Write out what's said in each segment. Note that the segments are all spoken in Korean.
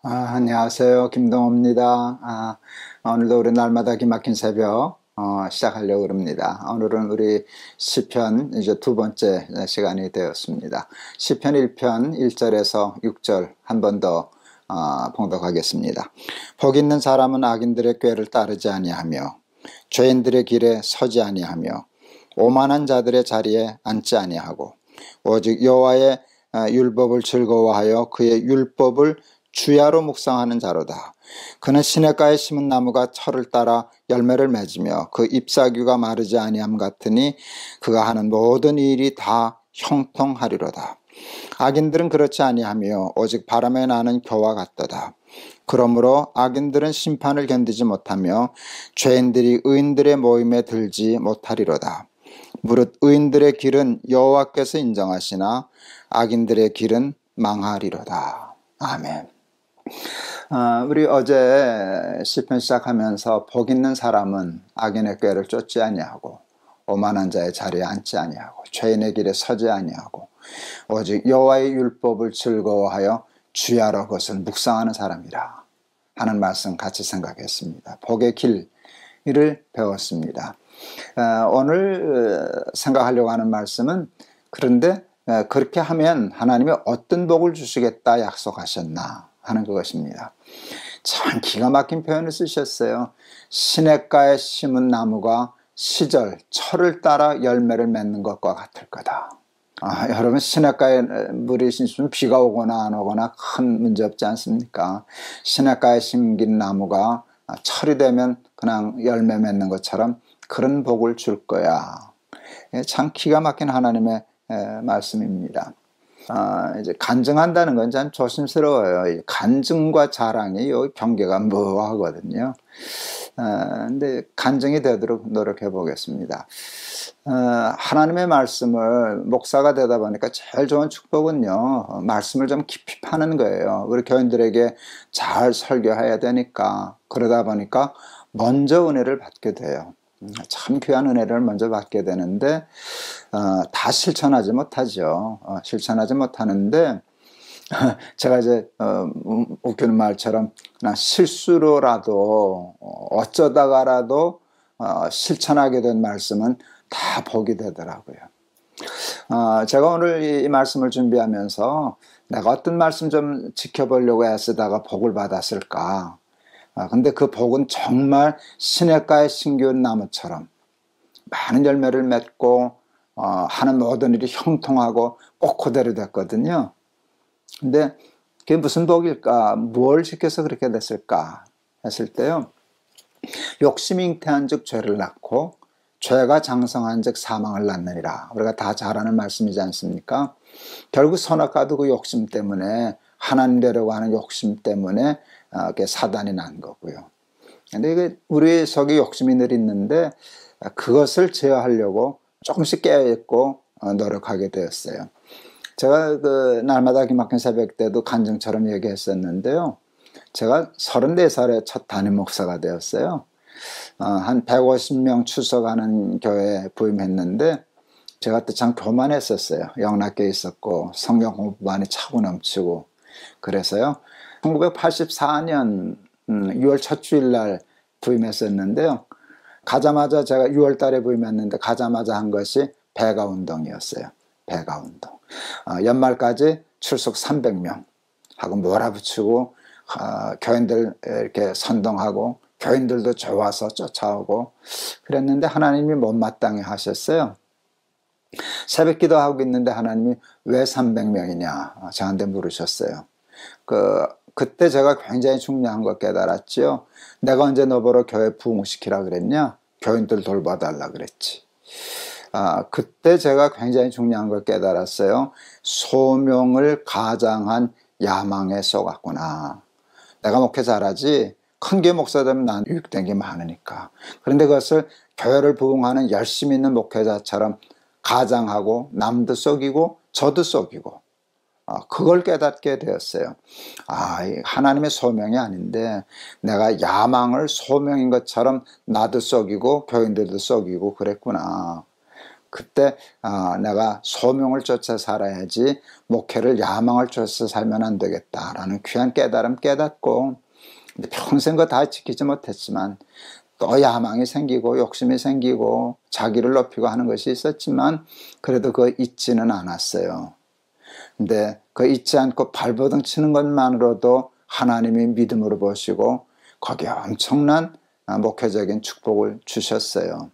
안녕하세요. 김동호입니다. 오늘도 우리 날마다 기막힌 새벽 시작하려고 합니다. 오늘은 우리 시편 이제 두 번째 시간이 되었습니다. 시편 1편 1절에서 6절 한 번 더 봉독하겠습니다. 복 있는 사람은 악인들의 꾀를 따르지 아니하며 죄인들의 길에 서지 아니하며 오만한 자들의 자리에 앉지 아니하고 오직 여호와의 율법을 즐거워하여 그의 율법을 주야로 묵상하는 자로다. 그는 시냇가에 심은 나무가 철을 따라 열매를 맺으며 그 잎사귀가 마르지 아니함 같으니 그가 하는 모든 일이 다 형통하리로다. 악인들은 그렇지 아니하며 오직 바람에 나는 겨와 같도다. 그러므로 악인들은 심판을 견디지 못하며 죄인들이 의인들의 모임에 들지 못하리로다. 무릇 의인들의 길은 여호와께서 인정하시나 악인들의 길은 망하리로다. 아멘. 우리 어제 시편 시작하면서 복 있는 사람은 악인의 꾀를 쫓지 아니하고 오만한 자의 자리에 앉지 아니하고 죄인의 길에 서지 아니하고 오직 여호와의 율법을 즐거워하여 주야로 그것을 묵상하는 사람이라 하는 말씀 같이 생각했습니다. 복의 길을 배웠습니다. 오늘 생각하려고 하는 말씀은 그런데 그렇게 하면 하나님이 어떤 복을 주시겠다 약속하셨나 하는 그것입니다. 참 기가 막힌 표현을 쓰셨어요. 시냇가에 심은 나무가 시절 철을 따라 열매를 맺는 것과 같을 거다. 여러분 시냇가에 물이 있으면 비가 오거나 안 오거나 큰 문제 없지 않습니까? 시냇가에 심긴 나무가 철이 되면 그냥 열매 맺는 것처럼 그런 복을 줄 거야. 참 기가 막힌 하나님의 말씀입니다. 이제 간증한다는 건 참 조심스러워요. 간증과 자랑이 요 경계가 모호하거든요. 근데 간증이 되도록 노력해 보겠습니다. 하나님의 말씀을 목사가 되다 보니까 제일 좋은 축복은요, 말씀을 좀 깊이 파는 거예요. 우리 교인들에게 잘 설교해야 되니까, 그러다 보니까 먼저 은혜를 받게 돼요. 참 귀한 은혜를 먼저 받게 되는데 다 실천하지 못하죠. 실천하지 못하는데 제가 이제 웃기는 말처럼 그냥 실수로라도 어쩌다가라도 실천하게 된 말씀은 다 복이 되더라고요. 제가 오늘 이 말씀을 준비하면서 내가 어떤 말씀 좀 지켜보려고 애쓰다가 복을 받았을까. 근데 그 복은 정말 시냇가에 심겨온 나무처럼 많은 열매를 맺고 하는 모든 일이 형통하고 꼭 그대로 됐거든요. 근데 그게 무슨 복일까? 뭘 시켜서 그렇게 됐을까? 했을 때요. 욕심이 잉태한 즉 죄를 낳고 죄가 장성한 즉 사망을 낳느니라. 우리가 다 잘 아는 말씀이지 않습니까? 결국 선악과도 그 욕심 때문에 하나님 되려고 하는 욕심 때문에 사단이 난 거고요. 근데 이게 우리 속에 욕심이 늘 있는데 그것을 제어하려고 조금씩 깨어있고 노력하게 되었어요. 제가 그 날마다 기막힌 새벽 때도 간증처럼 얘기했었는데요. 제가 34살에 첫 담임 목사가 되었어요. 한 150명 출석하는 교회에 부임했는데 제가 또 참 교만했었어요. 영락교에 있었고 성경 공부반이 차고 넘치고 그래서요. 1984년 6월 첫 주일날 부임했었는데요. 가자마자 제가 6월 달에 부임했는데 가자마자 한 것이 배가 운동이었어요. 배가 운동. 연말까지 출석 300명 하고 몰아붙이고 교인들 이렇게 선동하고 교인들도 좋아서 쫓아오고 그랬는데 하나님이 못마땅해 하셨어요. 새벽 기도하고 있는데 하나님이 왜 300명이냐 저한테 물으셨어요. 그때 제가 굉장히 중요한 걸 깨달았죠. 내가 언제 너보러 교회 부흥시키라 그랬냐? 교인들 돌봐달라 그랬지. 그때 제가 굉장히 중요한 걸 깨달았어요. 소명을 가장한 야망에 쏘갔구나. 내가 목회 잘하지 큰 게 목사 되면 난 유익된 게 많으니까. 그런데 그것을 교회를 부흥하는 열심히 있는 목회자처럼 가장하고 남도 속이고 저도 속이고 그걸 깨닫게 되었어요. 하나님의 소명이 아닌데 내가 야망을 소명인 것처럼 나도 속이고 교인들도 속이고 그랬구나. 그때 내가 소명을 쫓아 살아야지 목회를 야망을 쫓아 살면 안 되겠다라는 귀한 깨달음 깨닫고, 평생 그거 다 지키지 못했지만 또 야망이 생기고 욕심이 생기고 자기를 높이고 하는 것이 있었지만 그래도 그거 잊지는 않았어요. 근데 그 잊지 않고 발버둥 치는 것만으로도 하나님이 믿음으로 보시고 거기에 엄청난 목회적인 축복을 주셨어요.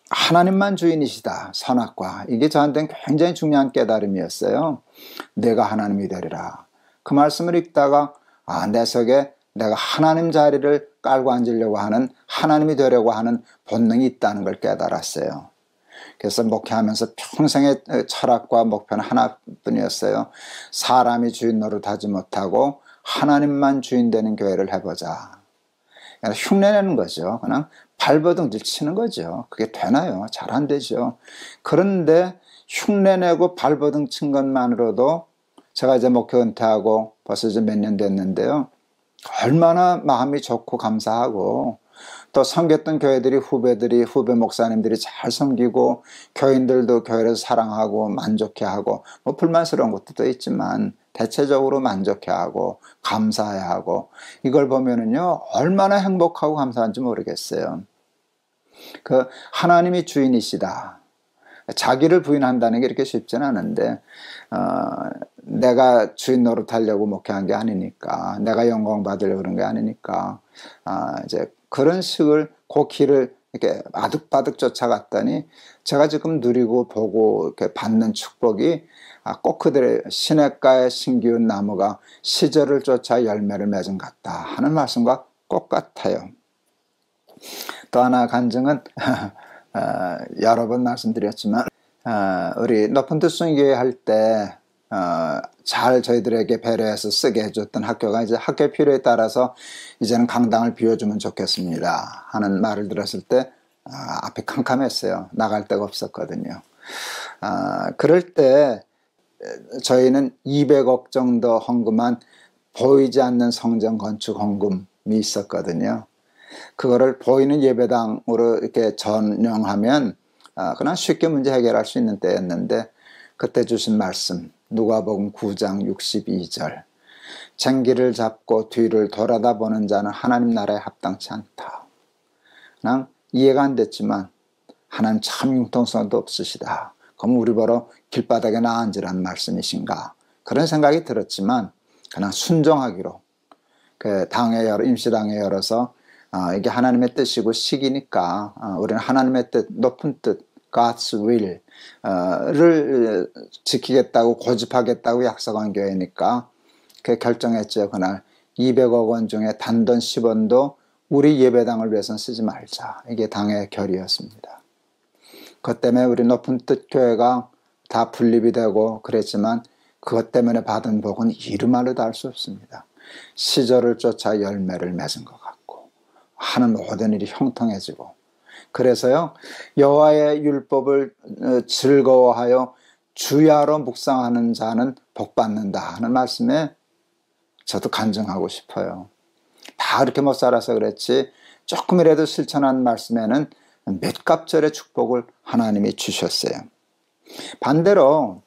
하나님만 주인이시다, 선악과. 이게 저한테는 굉장히 중요한 깨달음이었어요. 내가 하나님이 되리라. 그 말씀을 읽다가 내 속에 내가 하나님 자리를 깔고 앉으려고 하는, 하나님이 되려고 하는 본능이 있다는 걸 깨달았어요. 그래서 목회하면서 평생의 철학과 목표는 하나뿐이었어요. 사람이 주인 노릇하지 못하고 하나님만 주인 되는 교회를 해보자. 그냥 흉내내는 거죠. 그냥 발버둥질 치는 거죠. 그게 되나요? 잘 안 되죠. 그런데 흉내내고 발버둥 친 것만으로도, 제가 이제 목회 은퇴하고 벌써 이제 몇 년 됐는데요, 얼마나 마음이 좋고 감사하고, 또 섬겼던 교회들이, 후배 목사님들이 잘 섬기고 교인들도 교회를 사랑하고 만족해하고, 뭐 불만스러운 것도 또 있지만 대체적으로 만족해하고 감사해하고, 이걸 보면은요 얼마나 행복하고 감사한지 모르겠어요. 그 하나님이 주인이시다, 자기를 부인한다는 게 이렇게 쉽지는 않은데, 내가 주인 노릇하려고 목회한 게 아니니까, 내가 영광 받으려고 그런 게 아니니까, 이제 그런 식을, 그 길을 이렇게 아득바득 쫓아갔더니 제가 지금 누리고 보고 이렇게 받는 축복이, 꼭 그들의 시냇가의 신기운 나무가 시절을 쫓아 열매를 맺은 것 같다 하는 말씀과 똑같아요. 또 하나 간증은 여러 번 말씀드렸지만, 우리 높은 뜻 순교회 할 때 잘 저희들에게 배려해서 쓰게 해줬던 학교가 이제 학교 필요에 따라서 이제는 강당을 비워주면 좋겠습니다 하는 말을 들었을 때 앞이 캄캄했어요. 나갈 데가 없었거든요. 그럴 때 저희는 200억 정도 헌금한 보이지 않는 성전 건축 헌금이 있었거든요. 그거를 보이는 예배당으로 이렇게 전용하면 그냥 쉽게 문제 해결할 수 있는 때였는데, 그때 주신 말씀 누가복음 9장 62절, 쟁기를 잡고 뒤를 돌아다 보는 자는 하나님 나라에 합당치 않다. 그냥 이해가 안 됐지만 하나님 참 융통성도 없으시다. 그럼 우리 보러 길바닥에 나 앉으라는 말씀이신가, 그런 생각이 들었지만 그냥 순종하기로, 그 임시당에 열어서 이게 하나님의 뜻이고 시기니까 우리는 하나님의 뜻, 높은 뜻, God's will를 지키겠다고, 고집하겠다고 약속한 교회니까 그 결정했죠. 그날 200억 원 중에 단돈 10원도 우리 예배당을 위해서는 쓰지 말자. 이게 당의 결의였습니다. 그것 때문에 우리 높은 뜻 교회가 다 분립이 되고 그랬지만, 그것 때문에 받은 복은 이루말로 다 할 수 없습니다. 시절을 쫓아 열매를 맺은 것 같고 하는 모든 일이 형통해지고, 그래서요 여호와의 율법을 즐거워하여 주야로 묵상하는 자는 복받는다 하는 말씀에 저도 간증하고 싶어요. 다 그렇게 못 살아서 그랬지, 조금이라도 실천한 말씀에는 몇 갑절의 축복을 하나님이 주셨어요. 반대로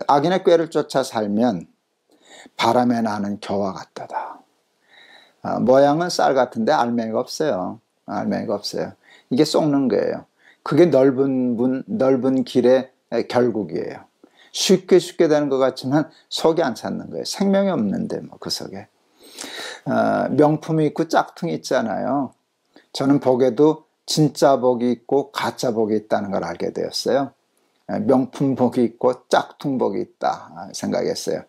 악인의 꾀를 쫓아 살면 바람에 나는 겨와 같도다. 모양은 쌀 같은데 알맹이가 없어요. 알맹이가 없어요. 이게 썩는 거예요. 그게 넓은 길의 결국이에요. 쉽게 되는 것 같지만 속이 안 찼는 거예요. 생명이 없는데 뭐 그 속에. 명품이 있고 짝퉁이 있잖아요. 저는 복에도 진짜 복이 있고 가짜 복이 있다는 걸 알게 되었어요. 명품 복이 있고 짝퉁 복이 있다 생각했어요.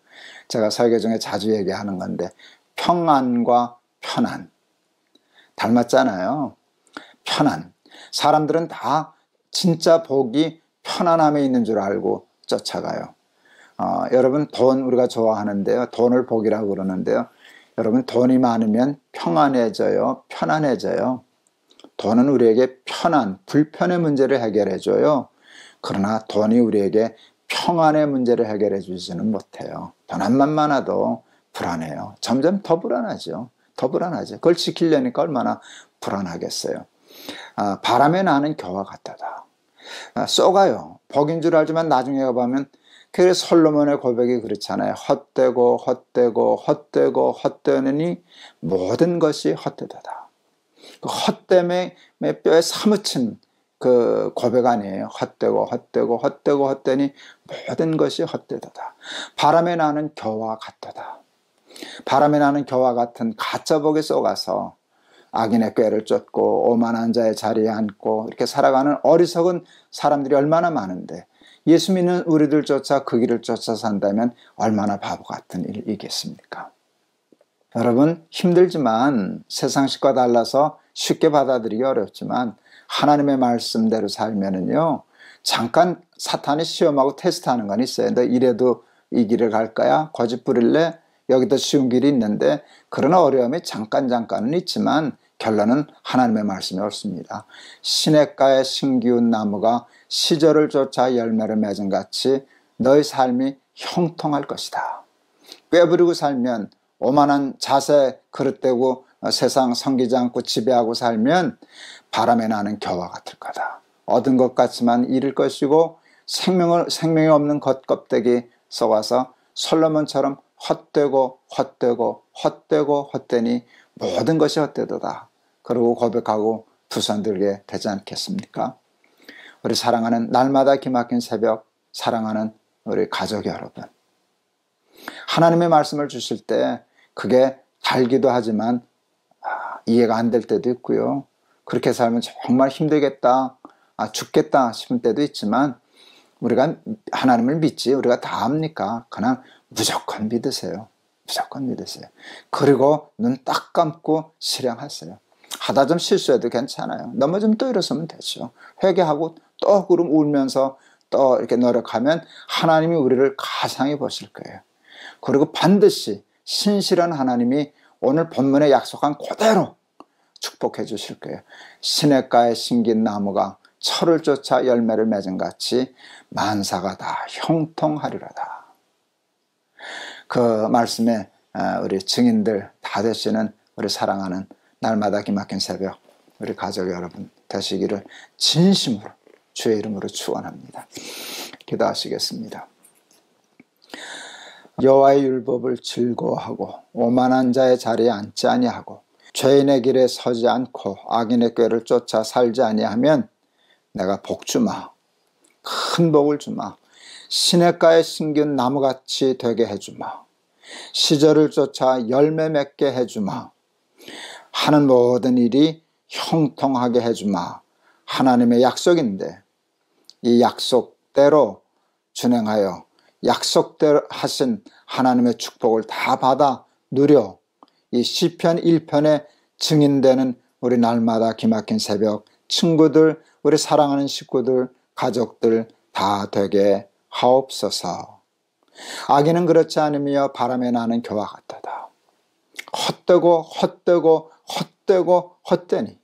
제가 설교 중에 자주 얘기하는 건데, 평안과 편안 닮았잖아요. 편안. 사람들은 다 진짜 복이 편안함에 있는 줄 알고 쫓아가요. 여러분 돈 우리가 좋아하는데요, 돈을 복이라고 그러는데요, 여러분 돈이 많으면 평안해져요, 편안해져요. 돈은 우리에게 불편의 문제를 해결해 줘요. 그러나 돈이 우리에게 평안의 문제를 해결해 주지는 못해요. 돈만 많아도 불안해요. 점점 더 불안하죠. 그걸 지키려니까 얼마나 불안하겠어요. 바람에 나는 겨와 같다다. 쏘가요. 복인 줄 알지만 나중에 가보면 그래서 솔로몬의 고백이 그렇잖아요. 헛되고 헛되고 헛되고 헛되느니 모든 것이 헛되도다. 그 헛됨에 뼈에 사무친 그 고백 아니에요. 헛되고 헛되고 헛되고 헛되니 모든 것이 헛되도다. 바람에 나는 겨와 같도다. 바람에 나는 겨와 같은 가짜복에 쏘가서 악인의 꾀를 쫓고 오만한 자의 자리에 앉고 이렇게 살아가는 어리석은 사람들이 얼마나 많은데, 예수 믿는 우리들조차 그 길을 쫓아 산다면 얼마나 바보 같은 일이겠습니까? 여러분, 힘들지만 세상식과 달라서 쉽게 받아들이기 어렵지만 하나님의 말씀대로 살면은요, 잠깐 사탄이 시험하고 테스트하는 건 있어요. 너 이래도 이 길을 갈 거야? 거짓 부릴래? 여기도 쉬운 길이 있는데, 그런 어려움이 잠깐은 있지만 결론은 하나님의 말씀이 옳습니다. 시냇가에 심기운 나무가 시절을 쫓아 열매를 맺은 같이 너희 삶이 형통할 것이다. 꾀부리고 살면, 오만한 자세 그릇되고 세상 섬기지 않고 지배하고 살면 바람에 나는 겨와 같을 거다. 얻은 것 같지만 잃을 것이고 생명이 없는 겉껍데기 썩어서 솔로몬처럼 헛되고 헛되고 헛되고 헛되니 모든 것이 헛되도다. 그러고 고백하고 두 손 들게 되지 않겠습니까? 우리 사랑하는 날마다 기막힌 새벽 사랑하는 우리 가족 여러분, 하나님의 말씀을 주실 때 그게 달기도 하지만 이해가 안 될 때도 있고요. 그렇게 살면 정말 힘들겠다, 죽겠다 싶은 때도 있지만 우리가 하나님을 믿지 우리가 다 압니까? 그냥 무조건 믿으세요. 무조건 믿으세요. 그리고 눈 딱 감고 실행하세요. 하다 좀 실수해도 괜찮아요. 넘어지면 또 일어서면 되죠. 회개하고 또 그럼 울면서 또 이렇게 노력하면 하나님이 우리를 가상히 보실 거예요. 그리고 반드시 신실한 하나님이 오늘 본문에 약속한 그대로 축복해 주실 거예요. 시냇가에 심긴 나무가 철을 쫓아 열매를 맺은 같이 만사가 다 형통하리로다. 그 말씀에 우리 증인들 다 되시는 우리 사랑하는 날마다 기막힌 새벽 우리 가족 여러분 되시기를 진심으로 주의 이름으로 축원합니다. 기도하시겠습니다. 여호와의 율법을 즐거워하고 오만한 자의 자리에 앉지 아니하고 죄인의 길에 서지 않고 악인의 꾀를 쫓아 살지 아니하면 내가 복 주마, 큰 복을 주마, 시냇가에 심긴 나무같이 되게 해주마, 시절을 쫓아 열매 맺게 해주마, 하는 모든 일이 형통하게 해주마. 하나님의 약속인데 이 약속대로 준행하여 약속대로 하신 하나님의 축복을 다 받아 누려 이 시편 1편에 증인되는 우리 날마다 기막힌 새벽 친구들, 우리 사랑하는 식구들, 가족들 다 되게 하옵소서. 악인은 그렇지 않으며 바람에 나는 겨와 같도다. 헛되고 헛되고 헛되고 헛되니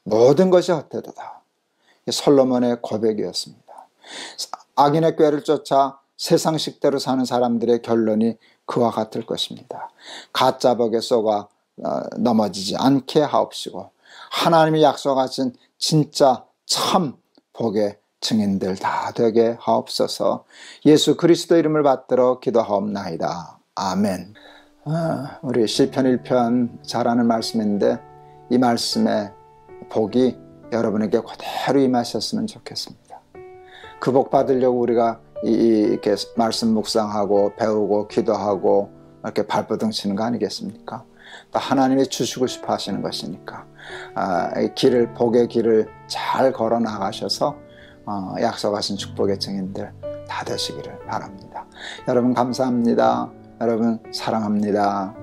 모든 것이 헛되도다. 솔로몬의 고백이었습니다. 악인의 꾀를 쫓아 세상식대로 사는 사람들의 결론이 그와 같을 것입니다. 가짜복에 쏘가 넘어지지 않게 하옵시고 하나님이 약속하신 진짜 참 복의 증인들 다 되게 하옵소서. 예수 그리스도 이름을 받들어 기도하옵나이다. 아멘. 우리 시편 1편 잘 아는 말씀인데 이 말씀의 복이 여러분에게 그대로 임하셨으면 좋겠습니다. 그 복 받으려고 우리가 이렇게 말씀 묵상하고 배우고 기도하고 이렇게 발버둥 치는 거 아니겠습니까? 또 하나님이 주시고 싶어 하시는 것이니까 길을, 복의 길을 잘 걸어 나가셔서 약속하신 축복의 증인들 다 되시기를 바랍니다. 여러분 감사합니다. 여러분 사랑합니다.